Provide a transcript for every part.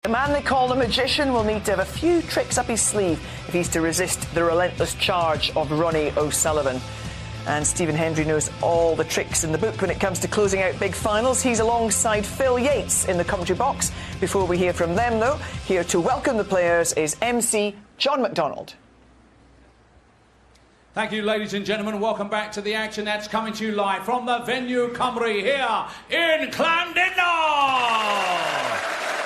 The man they call the magician will need to have a few tricks up his sleeve if he's to resist the relentless charge of Ronnie O'Sullivan. And Stephen Hendry knows all the tricks in the book when it comes to closing out big finals. He's alongside Phil Yates in the commentary box. Before we hear from them, though, here to welcome the players is MC John McDonald. Thank you, ladies and gentlemen. Welcome back to the action that's coming to you live from the venue Cymru here in Llandudno.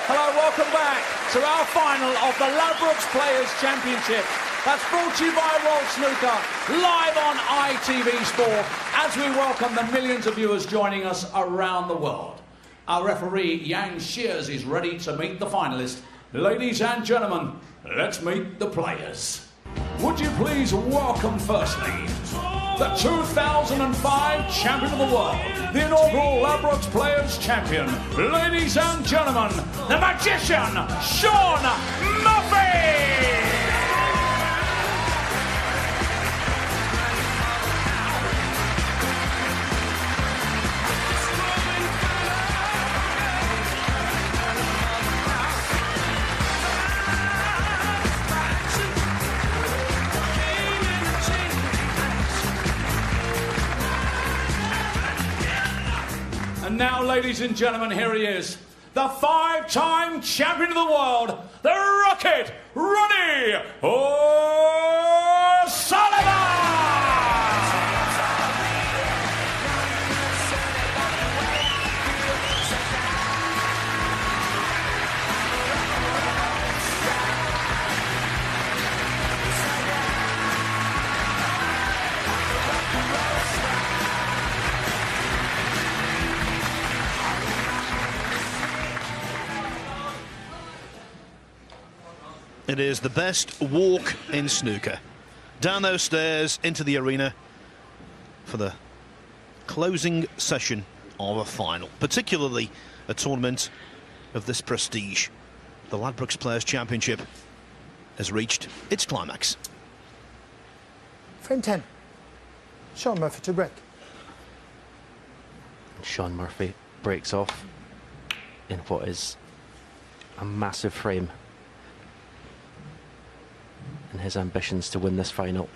Hello, welcome back to our final of the Ladbrokes Players' Championship. That's brought to you by World Snooker, live on ITV Sport, as we welcome the millions of viewers joining us around the world. Our referee, Yang Shears, is ready to meet the finalists. Ladies and gentlemen, let's meet the players. Would you please welcome, firstly, the 2005 champion of the world, the inaugural Ladbrokes Players Champion, ladies and gentlemen, the magician, Sean Murphy! And now, ladies and gentlemen, here he is, the five-time champion of the world, the Rocket, Ronnie O'Sullivan! It is the best walk in snooker. Down those stairs into the arena for the closing session of a final, particularly a tournament of this prestige. The Ladbrokes Players Championship has reached its climax. Fr10, Sean Murphy to break. Sean Murphy breaks off in what is a massive frame in his ambitions to win this final.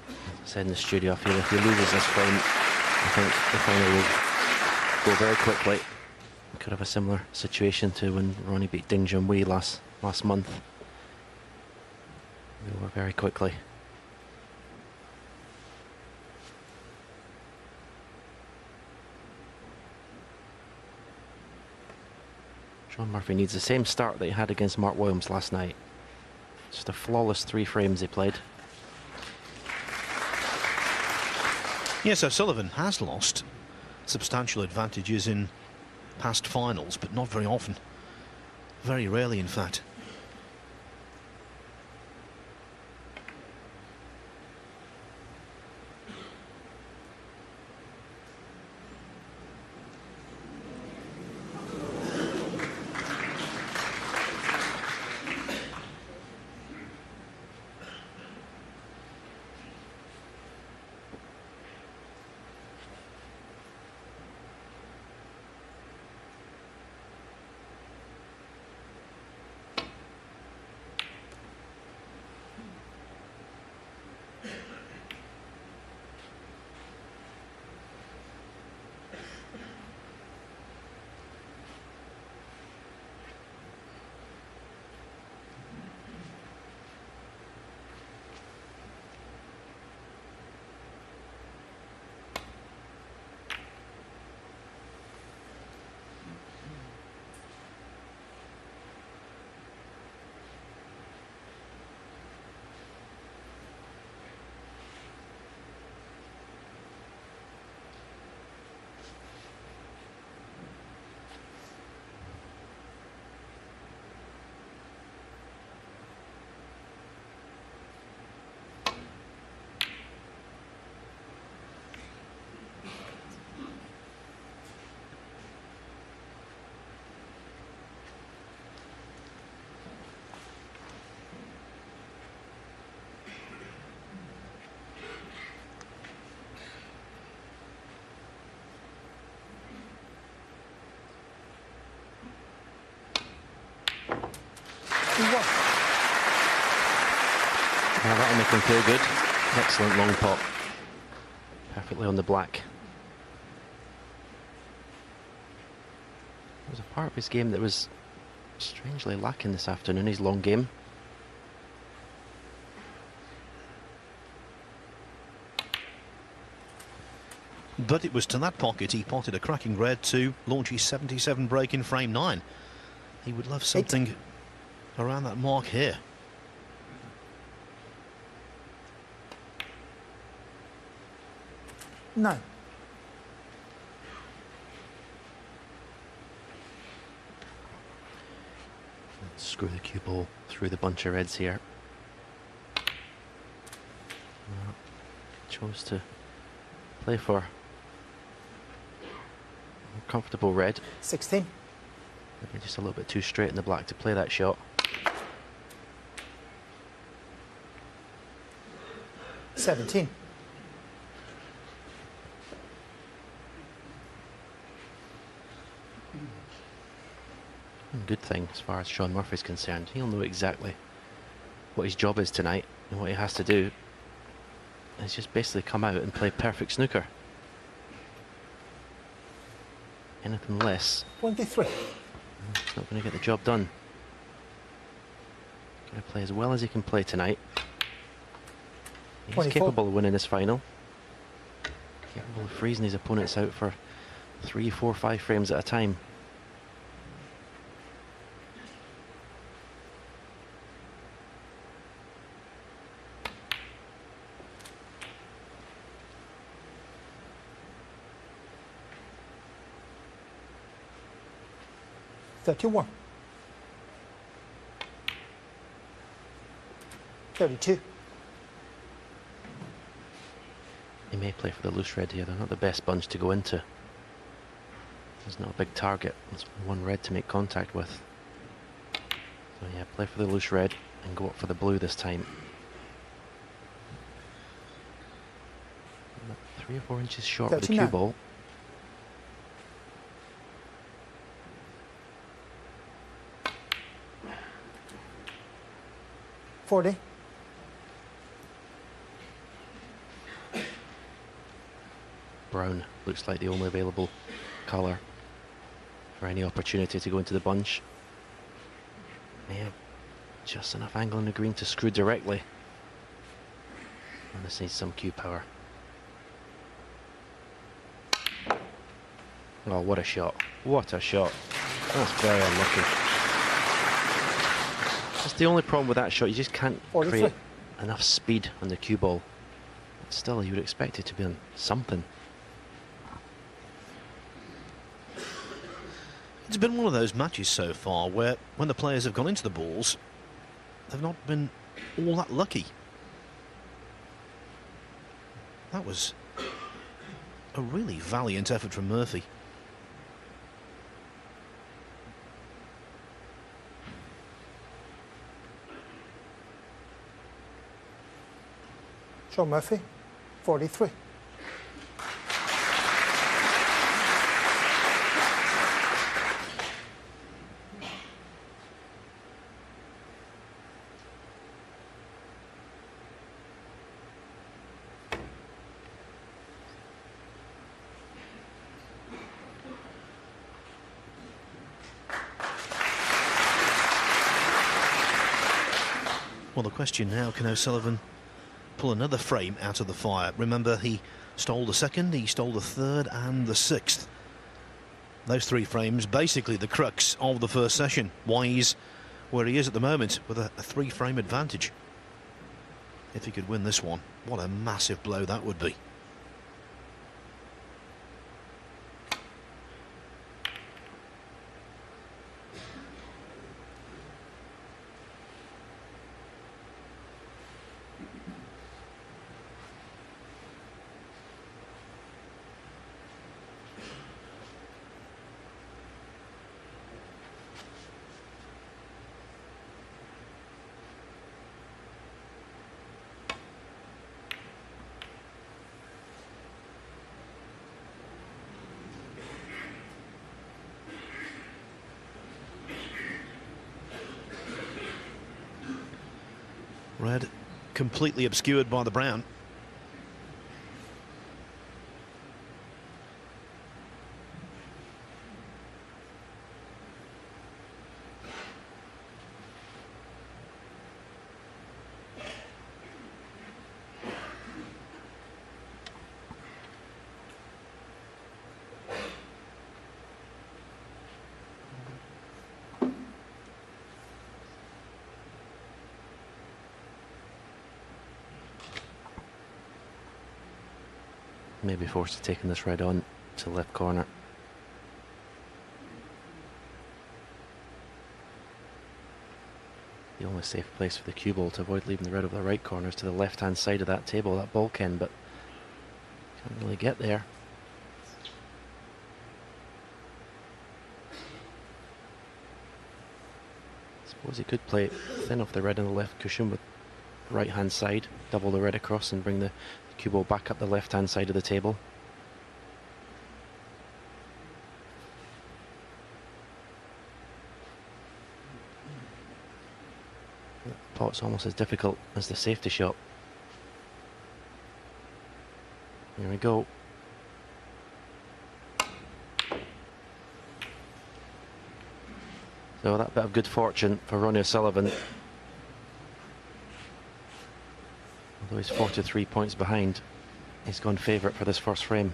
As I said in the studio, I feel if he loses this frame, I think the final will go very quickly. We could have a similar situation to when Ronnie beat Ding Junhui last month. Over very quickly. Sean Murphy needs the same start that he had against Mark Williams last night. Just a flawless 3 frames he played. Yes, O'Sullivan has lost substantial advantages in past finals, but not very often. Very rarely, in fact. 31. Well, that'll make him feel good. Excellent long pop. Perfectly on the black. There was a part of his game that was strangely lacking this afternoon, his long game. But it was to that pocket he potted a cracking red to launch his 77 break in frame 9. He would love something around that mark here. No. Screw the cue ball through the bunch of reds here. Chose to play for a comfortable red. 16. Maybe just a little bit too straight in the black to play that shot. 17. Good thing as far as Shaun Murphy's concerned. He'll know exactly what his job is tonight and what he has to do. He's just basically come out and play perfect snooker. Anything less, 23. he's not going to get the job done. Going to play as well as he can play tonight. He's 24. capable of winning this final. Capable of freezing his opponents out for 3, 4, 5 frames at a time. $31. 32. He may play for the loose red here. They're not the best bunch to go into. There's not a big target. There's one red to make contact with. So yeah, play for the loose red and go up for the blue this time. 3 or 4 inches short with the cue 39. ball. $40. Brown looks like the only available colour for any opportunity to go into the bunch. Yeah, just enough angle in the green to screw directly. And this needs some cue power. Oh, what a shot. What a shot. That's very unlucky. That's the only problem with that shot. You just can't 43. create enough speed on the cue ball. But still, you would expect it to be on something. It's been one of those matches so far where when the players have gone into the balls, they've not been all that lucky. That was a really valiant effort from Murphy. Shaun Murphy, 43. Well, the question now, can O'Sullivan pull another frame out of the fire? Remember, he stole the second, he stole the third and the sixth. Those 3 frames, basically the crux of the first session. Why he's where he is at the moment with a 3-frame advantage. If he could win this one, what a massive blow that would be. Red completely obscured by the brown. Maybe forced to taking this red on to the left corner. The only safe place for the cue ball to avoid leaving the red over the right corner is to the left hand side of that table, that bulkhead, but can't really get there. Suppose he could play it thin off the red on the left cushion with the right hand side, double the red across and bring the cue ball back up the left hand side of the table. The pot's almost as difficult as the safety shot. Here we go. So that bit of good fortune for Ronnie O'Sullivan. Although he's 43 points behind, he's gone favourite for this first frame.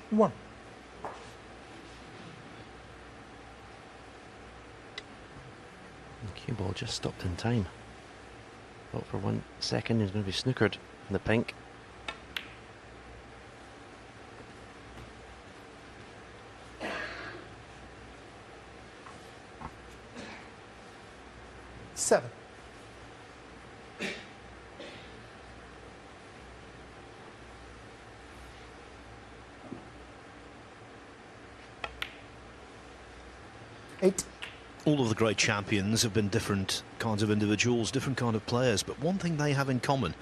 One. The cue ball just stopped in time. Thought for 1 second he was going to be snookered in the pink. Seven. Eight. All of the great champions have been different kinds of individuals, different kind of players, but one thing they have in common,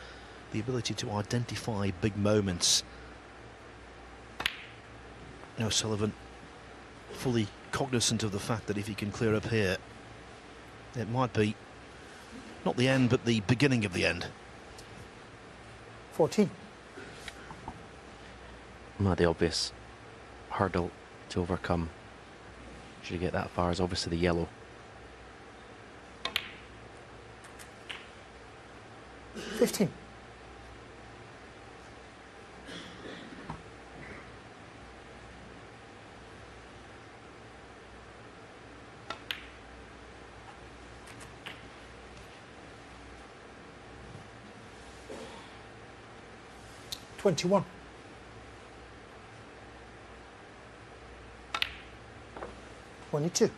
the ability to identify big moments. O'Sullivan fully cognizant of the fact that if he can clear up here, it might be not the end, but the beginning of the end. 14. Well, the obvious hurdle to overcome, should you get that far, is obviously the yellow. 15. $21. 22.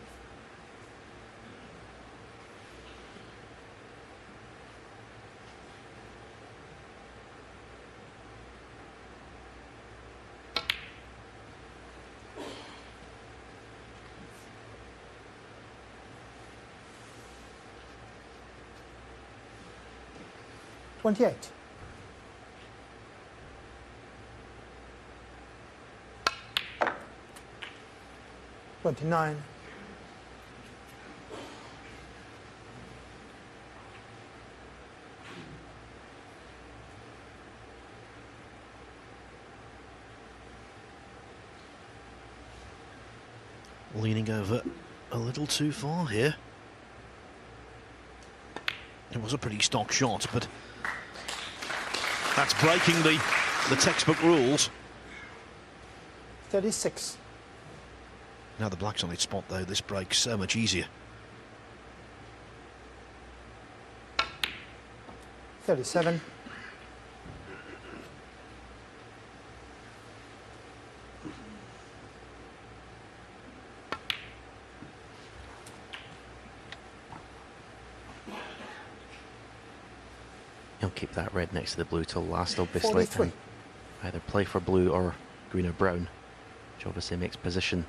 28. 29. 'Leaning over a little too far here. It was a pretty stock shot, but that's breaking the textbook rules. 36. Now the black's on its spot, though, this breaks so much easier. 37. 'He'll keep that red next to the blue till last, obviously. 43. And either play for blue or green or brown, which obviously makes position,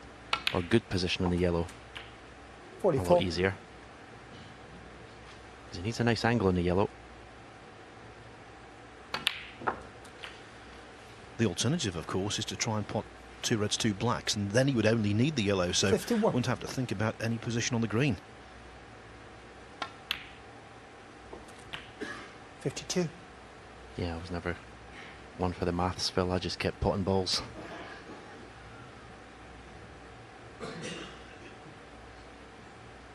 or good position on the yellow, a 44. lot easier. 'Cause he needs a nice angle on the yellow. The alternative, of course, is to try and pot 2 reds, 2 blacks, and then he would only need the yellow, so 51. wouldn't have to think about any position on the green. 52. Yeah, I was never one for the maths, Phil. I just kept potting balls.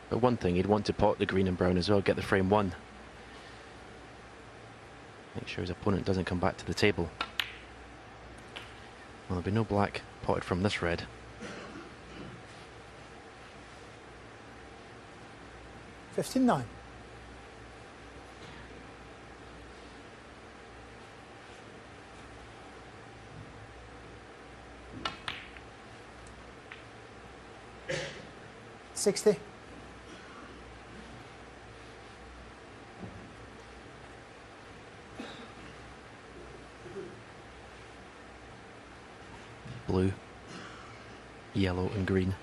But one thing, he'd want to pot the green and brown as well, get the frame 1. Make sure his opponent doesn't come back to the table. Well, there'll be no black potted from this red. $59. $60. Blue, yellow and green.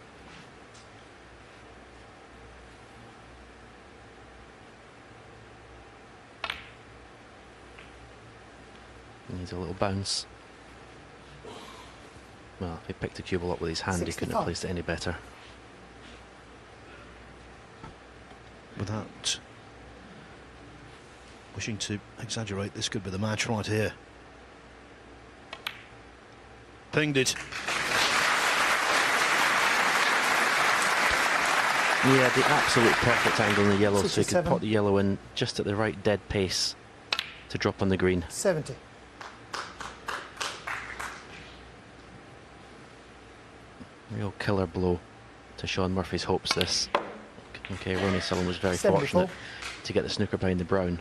Needs a little bounce. Well, if he picked the cue ball up with his hand, he couldn't have 65. placed it any better. Without wishing to exaggerate, this could be the match right here. Pinged it. Yeah, the absolute perfect angle in the yellow, so he could 67. pot the yellow in just at the right dead pace to drop on the green. 70. Real killer blow to Sean Murphy's hopes, this. Okay, Ronnie Sullivan was very 74. fortunate to get the snooker behind the brown.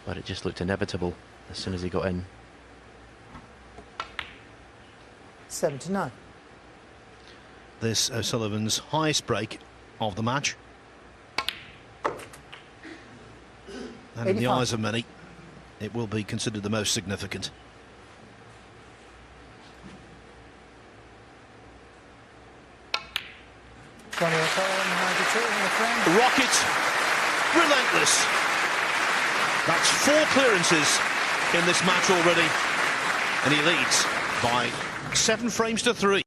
But it just looked inevitable as soon as he got in. 79. This O'Sullivan's highest break of the match. And in the 85. eyes of many, it will be considered the most significant. Rocket, relentless. That's 4 clearances in this match already, and he leads by 7 frames to 3.